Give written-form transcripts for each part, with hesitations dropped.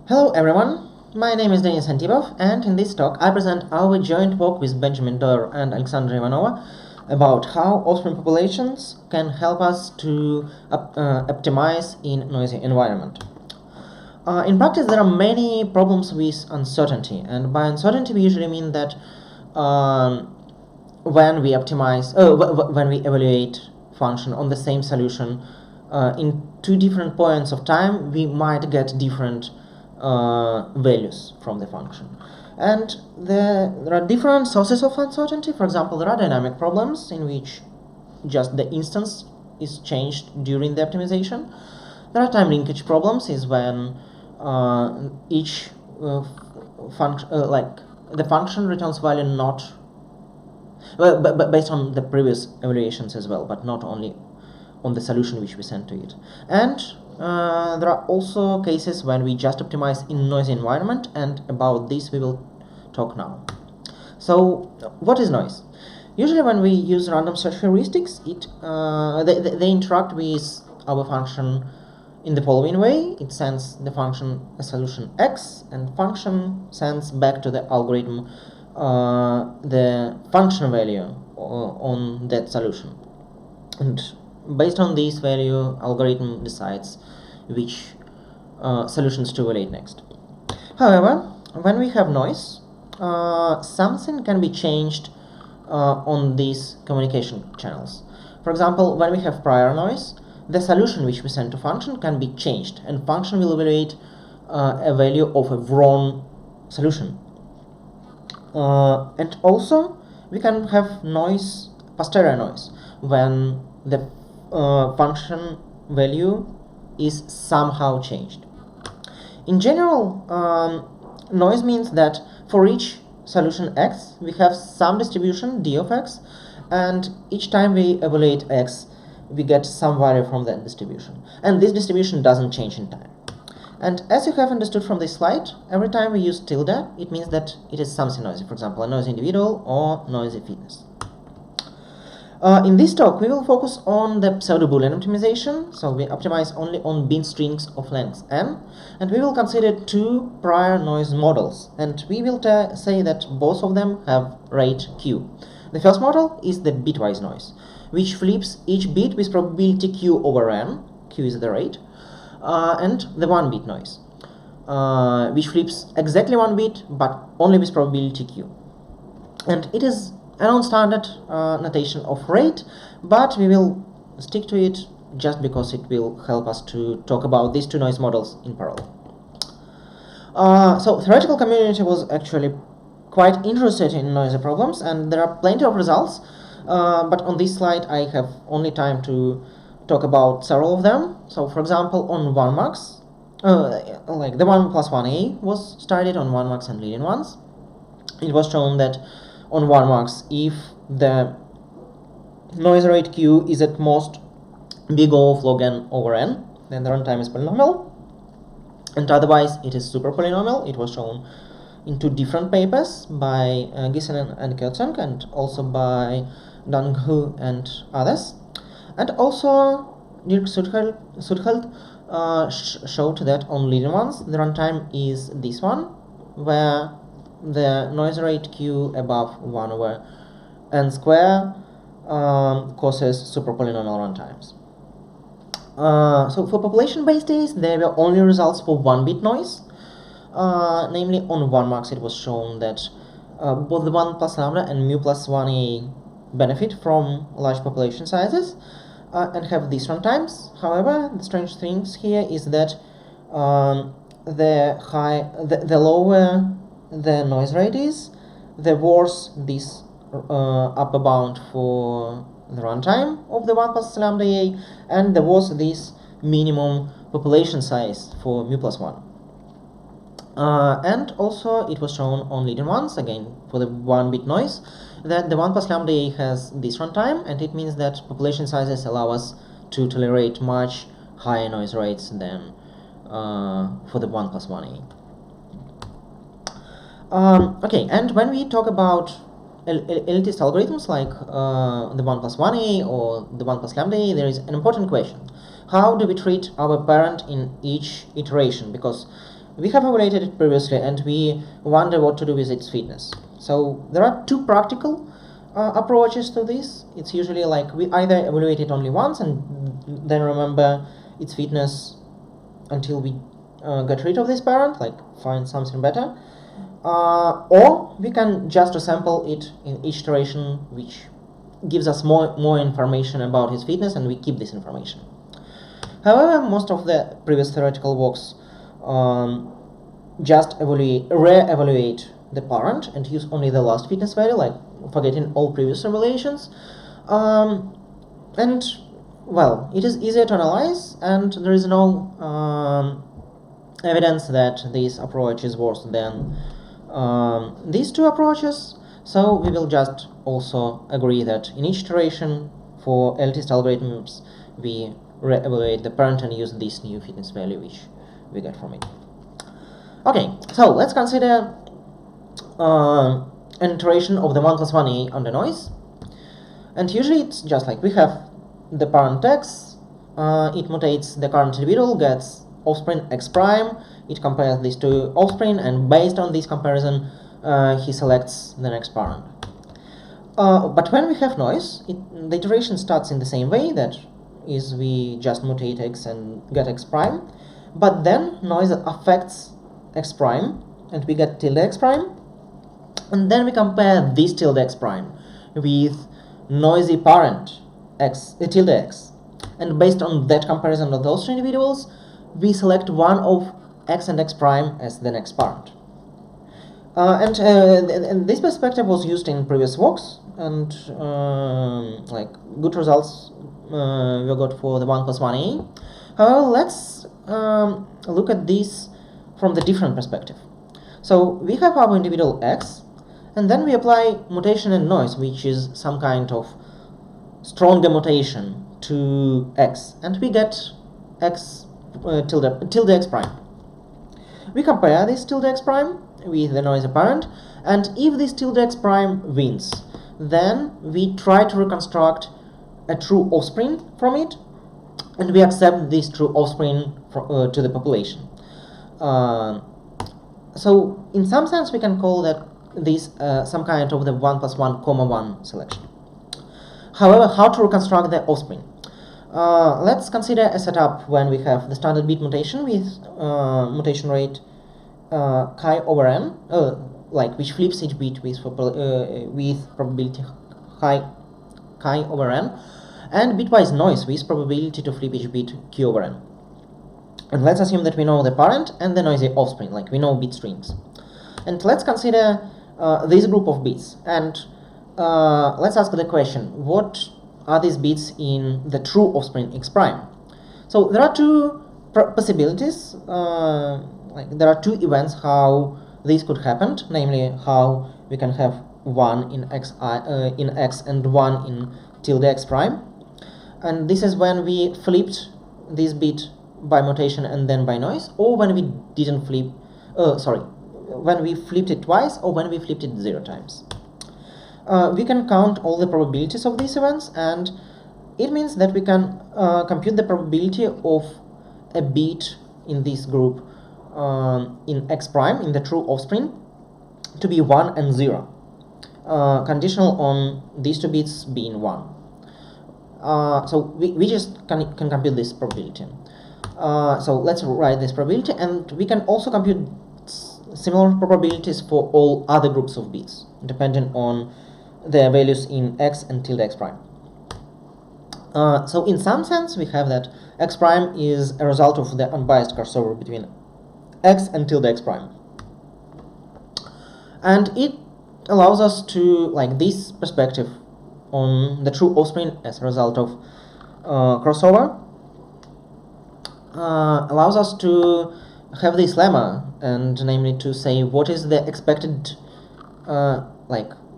Hello everyone, my name is Denis Antipov, and in this talk I present our joint work with Benjamin Doerr and Alexandra Ivanova about how offspring populations can help us to optimize in noisy environment. In practice, there are many problems with uncertainty, and by uncertainty we usually mean that when we evaluate function on the same solution in two different points of time, we might get different values from the function. And there are different sources of uncertainty. For example, there are dynamic problems in which just the instance is changed during the optimization. There are time linkage problems, is when each function, the function returns value not but based on the previous evaluations as well, but not only on the solution which we send to it. And there are also cases when we just optimize in noisy environment, and about this we will talk now. So what is noise? Usually when we use random search heuristics, they interact with our function in the following way. It sends the function a solution x, and function sends back to the algorithm the function value on that solution. And based on this value, algorithm decides which solutions to evaluate next. However, when we have noise, something can be changed on these communication channels. For example, when we have prior noise, the solution which we send to function can be changed, and function will evaluate a value of a wrong solution. And also we can have noise, posterior noise, when the function value is somehow changed. In general, noise means that for each solution x, we have some distribution d of x, and each time we evaluate x, we get some value from that distribution, and this distribution doesn't change in time. And as you have understood from this slide, every time we use tilde, it means that it is something noisy, for example, a noisy individual or noisy fitness. In this talk, we will focus on the pseudo-Boolean optimization, so we optimize only on bin strings of length n, and we will consider two prior noise models, and we will say that both of them have rate q. The first model is the bitwise noise, which flips each bit with probability q over n, q is the rate, and the one-bit noise, which flips exactly one bit but only with probability q. And it is a non-standard notation of rate, but we will stick to it just because it will help us to talk about these two noise models in parallel. So theoretical community was actually quite interested in noisy problems, and there are plenty of results, but on this slide I have only time to talk about several of them. So for example, on 1 max, like the 1 plus 1a was studied on 1 max and leading ones. It was shown that on 1 max, if the noise rate q is at most big O of log n over n, then the runtime is polynomial, and otherwise it is super polynomial. It was shown in two different papers by Gissen and Kertzong, and also by Dang-Hu and others. And also Dirk Sudheld showed that on leading ones, the runtime is this one, where the noise rate q above 1 over n square causes super polynomial runtimes. So for population-based days, there were only results for 1-bit noise. Namely, on 1 max it was shown that both the 1 plus lambda and mu plus 1a benefit from large population sizes and have these runtimes. However, the strange thing here is that the lower the noise rate is, the worse this upper bound for the runtime of the 1 plus lambda a, and the worse this minimum population size for mu plus 1. And also it was shown on leading ones, again for the 1-bit noise, that the 1 plus lambda a has this runtime, and it means that population sizes allow us to tolerate much higher noise rates than for the 1 plus 1a. Okay, and when we talk about elitist algorithms like the 1 plus 1a or the 1 plus lambda a, there is an important question. How do we treat our parent in each iteration? Because we have evaluated it previously and we wonder what to do with its fitness. So there are two practical approaches to this. It's usually like we either evaluate it only once and then remember its fitness until we get rid of this parent, like find something better, or we can just resample it in each iteration, which gives us more information about its fitness, and we keep this information. However, most of the previous theoretical works just re-evaluate the parent and use only the last fitness value, like forgetting all previous evaluations. And well, it is easier to analyze, and there is no evidence that this approach is worse than these two approaches. So we will just also agree that in each iteration for LTist algorithms we re-evaluate the parent and use this new fitness value which we get from it. Okay, so let's consider an iteration of the 1 plus 1a on the noise. And usually it's just like we have the parent x, it mutates the current individual, gets offspring x prime, it compares these two offspring, and based on this comparison he selects the next parent. But when we have noise, the iteration starts in the same way, that is, we just mutate x and get x prime, but then noise affects x prime and we get tilde x prime, and then we compare this tilde x prime with noisy parent x tilde x, and based on that comparison of those two individuals we select one of x and x prime as the next parent. And this perspective was used in previous works, and like good results we got for the 1 plus 1a. However, let's look at this from the different perspective. So we have our individual x, and then we apply mutation and noise, which is some kind of stronger mutation to x, and we get x tilde x prime. We compare this tilde x prime with the noisy parent, and if this tilde x prime wins, then we try to reconstruct a true offspring from it, and we accept this true offspring to the population. So in some sense we can call that this some kind of the 1 plus 1 comma 1 selection. However, how to reconstruct the offspring? Let's consider a setup when we have the standard bit mutation with mutation rate chi over n, like which flips each bit with probability chi over n, and bitwise noise with probability to flip each bit q over n. And let's assume that we know the parent and the noisy offspring, like we know bit strings. And let's consider this group of bits, and let's ask the question, what are these bits in the true offspring x prime? So there are two possibilities, like there are two events how this could happen, namely how we can have 1 in x and 1 in tilde x prime, and this is when we flipped this bit by mutation and then by noise, or when we didn't flip, when we flipped it twice, or when we flipped it 0 times. We can count all the probabilities of these events, and it means that we can compute the probability of a bit in this group in x prime, in the true offspring, to be 1 and 0, conditional on these two bits being 1. So we just can compute this probability. So let's write this probability, and we can also compute similar probabilities for all other groups of bits, depending on their values in x and tilde x prime. So in some sense we have that x prime is a result of the unbiased crossover between x and tilde x prime, and it allows us to, like, this perspective on the true offspring as a result of crossover allows us to have this lemma, and namely to say what is the expected,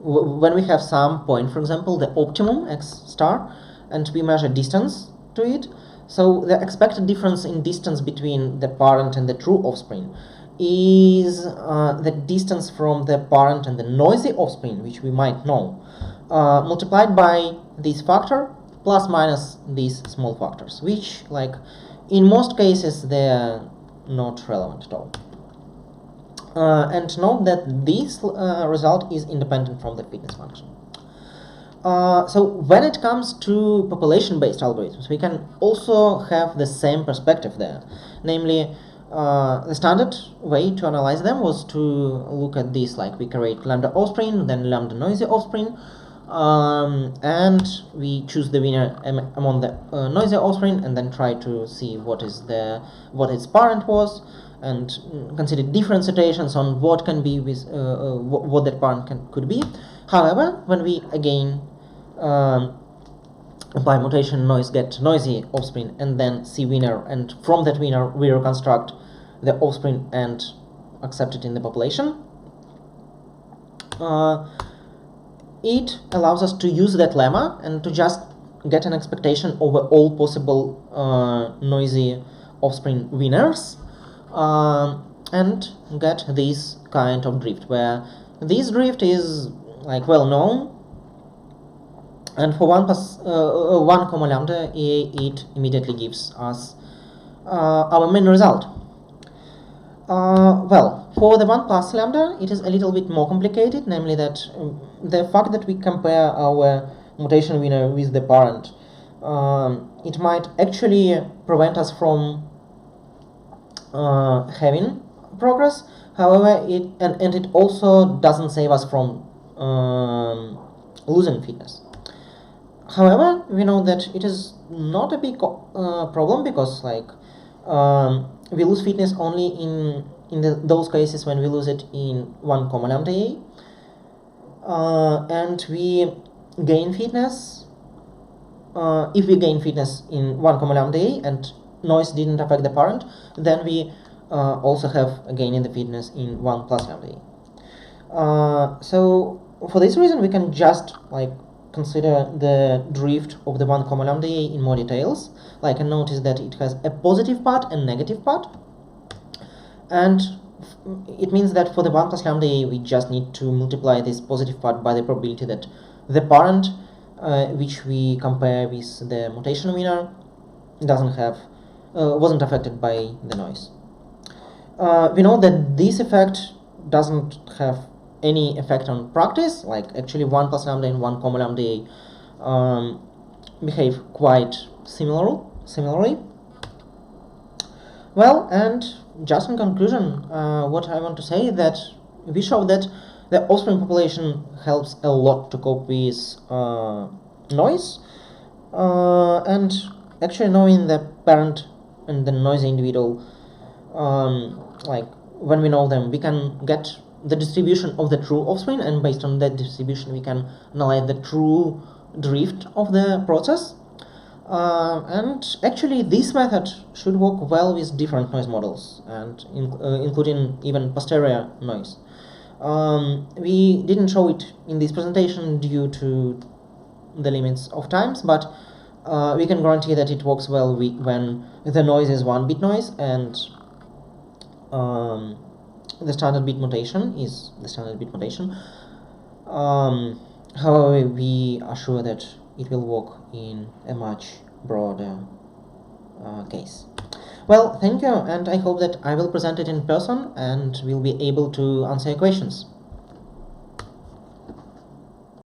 when we have some point, for example the optimum x star, and we measure distance to it, so the expected difference in distance between the parent and the true offspring is the distance from the parent and the noisy offspring, which we might know, multiplied by this factor plus minus these small factors, which, like, in most cases they're not relevant at all. And note that this result is independent from the fitness function. So when it comes to population-based algorithms, we can also have the same perspective there. Namely, the standard way to analyze them was to look at this, like we create lambda offspring, then lambda noisy offspring, and we choose the winner among the noisy offspring, and then try to see what its parent was, and consider different situations on what can be with what that parent could be. However, when we again apply mutation noise, get noisy offspring, and then see winner, and from that winner we reconstruct the offspring and accept it in the population, it allows us to use that lemma and to just get an expectation over all possible noisy offspring winners, and get this kind of drift, where this drift is like well known, and for 1 comma lambda it immediately gives us our main result. Well, for the 1 plus lambda it is a little bit more complicated, namely that the fact that we compare our mutation winner with the parent, it might actually prevent us from having progress. However, it also doesn't save us from losing fitness. However, we know that it is not a big problem, because we lose fitness only in those cases when we lose it in 1 comma lambda a, and we gain fitness if we gain fitness in 1 comma lambda a and noise didn't affect the parent, then we also have a gain in the fitness in 1 plus lambda a. So for this reason we can just consider the drift of the 1 comma lambda a in more details, and notice that it has a positive part and negative part, and it means that for the 1 plus lambda a we just need to multiply this positive part by the probability that the parent which we compare with the mutation winner wasn't affected by the noise. We know that this effect doesn't have any effect on practice, actually 1 plus lambda and 1 comma lambda a behave quite similarly. Well, and just in conclusion, what I want to say is that we show that the offspring population helps a lot to cope with noise, and actually knowing the parent and the noisy individual, when we know them, we can get the distribution of the true offspring, and based on that distribution we can analyze the true drift of the process. And actually this method should work well with different noise models, and including even posterior noise. We didn't show it in this presentation due to the limits of times, but we can guarantee that it works well when the noise is 1-bit noise, and the standard bit notation is the standard bit notation. However, we are sure that it will work in a much broader case. Well, thank you, and I hope that I will present it in person and will be able to answer your questions.